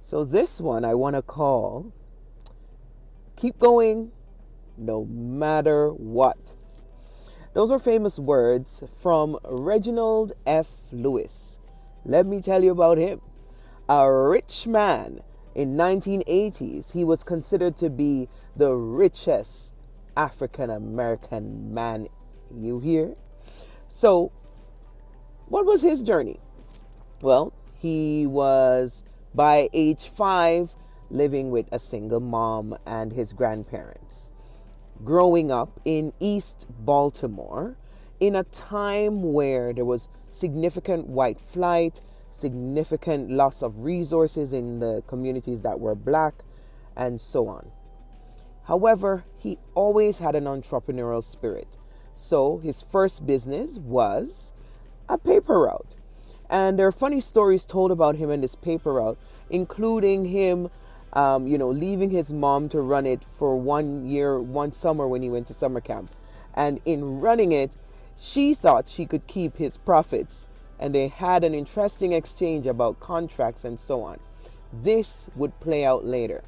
So this one I want to call Keep Going No Matter What. Those are famous words from Reginald F Lewis. Let me tell you about him. A rich man in 1980s, he was considered to be the richest African American man. You hear? So, what was his journey? Well, he was by age 5 living with a single mom and his grandparents, growing up in East Baltimore in a time where there was significant white flight, significant loss of resources in the communities that were black, and so on. However, he always had an entrepreneurial spirit. So his first business was a paper route. And there are funny stories told about him in this paper route, including him, leaving his mom to run it for 1 year, one summer when he went to summer camp. And in running it, she thought she could keep his profits. And they had an interesting exchange about contracts and so on. This would play out later.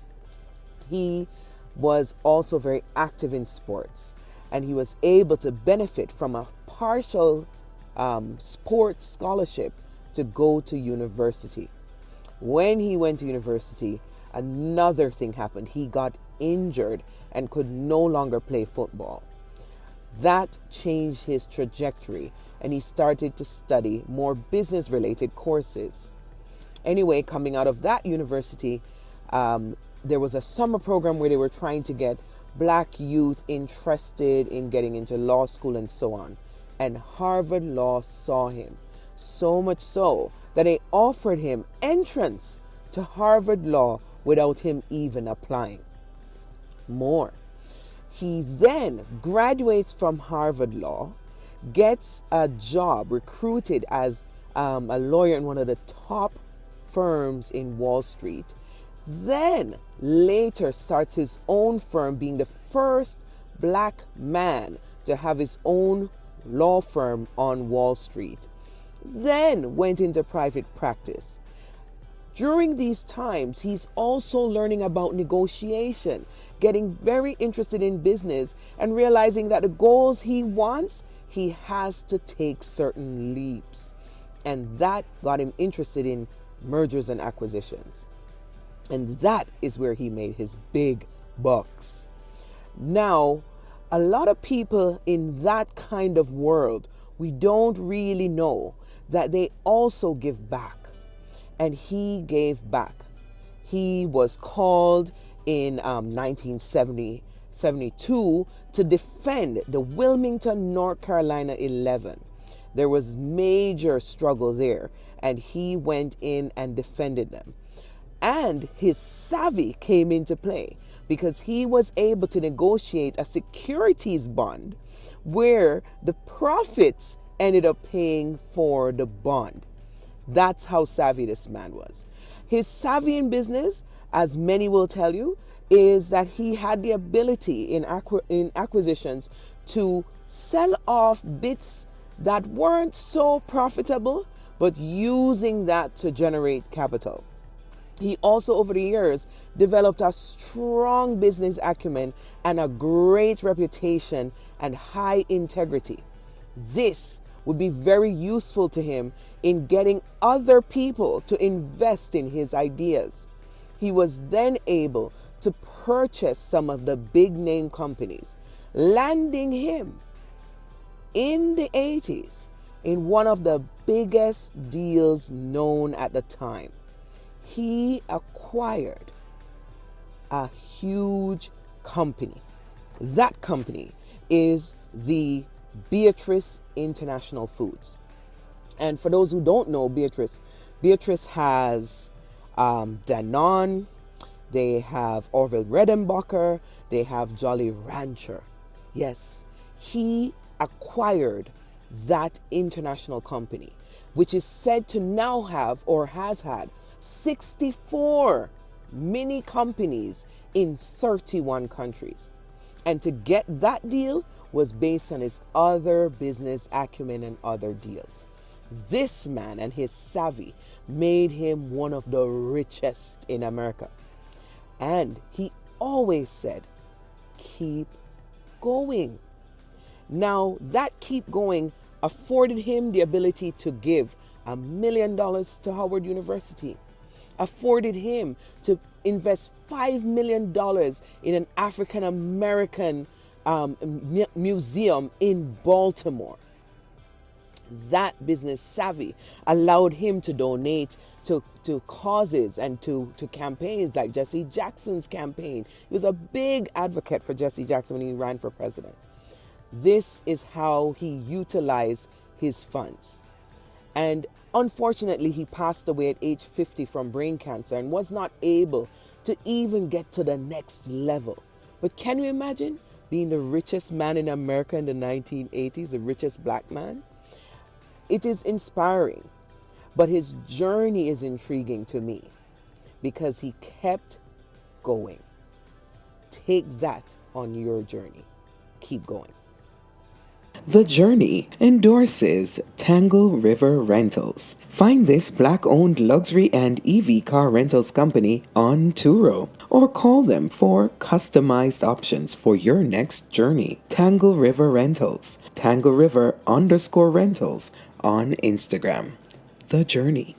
He was also very active in sports, and he was able to benefit from a partial sports scholarship to go to university. When he went to university, another thing happened. He got injured and could no longer play football. That changed his trajectory, and he started to study more business related courses. Anyway, coming out of that university, there was a summer program where they were trying to get black youth interested in getting into law school and so on. And Harvard Law saw him, so much so that they offered him entrance to Harvard Law without him even applying. More. He then graduates from Harvard Law, gets a job, recruited as a lawyer in one of the top firms in Wall Street, then later starts his own firm, being the first black man to have his own law firm on Wall Street, then went into private practice. During these times, he's also learning about negotiation, getting very interested in business, and realizing that the goals he wants, he has to take certain leaps. And that got him interested in mergers and acquisitions. And that is where he made his big bucks. Now, a lot of people in that kind of world, we don't really know that they also give back. And he gave back. He was called in 1972 to defend the Wilmington, North Carolina 11. There was major struggle there, and he went in and defended them. And his savvy came into play because he was able to negotiate a securities bond where the profits ended up paying for the bond. That's how savvy this man was. His savvy in business, as many will tell you, is that he had the ability in acquisitions to sell off bits that weren't so profitable, but using that to generate capital. He also, over the years, developed a strong business acumen and a great reputation and high integrity. This would be very useful to him in getting other people to invest in his ideas. He was then able to purchase some of the big name companies, landing him in the 80s in one of the biggest deals known at the time. He acquired a huge company. That company is the Beatrice International Foods. And for those who don't know Beatrice has Danone, they have Orville Redenbacher, they have Jolly Rancher. Yes, he acquired that international company, which is said to now have or has had 64 mini companies in 31 countries. And to get that deal was based on his other business acumen and other deals. This man and his savvy made him one of the richest in America. And he always said, keep going. Now, that keep going afforded him the ability to give $1 million to Howard University, afforded him to invest $5 million in an African American museum in Baltimore. That business savvy allowed him to donate to causes and to campaigns like Jesse Jackson's campaign. He was a big advocate for Jesse Jackson when he ran for president. This is how he utilized his funds. And unfortunately, he passed away at age 50 from brain cancer and was not able to even get to the next level. But can you imagine being the richest man in America in the 1980s, the richest black man? It is inspiring, but his journey is intriguing to me because he kept going. Take that on your journey. Keep going. The Journey endorses Tangle River Rentals. Find this black-owned luxury and EV car rentals company on Turo or call them for customized options for your next journey. Tangle River Rentals. Tangle River _rentals on Instagram. The Journey.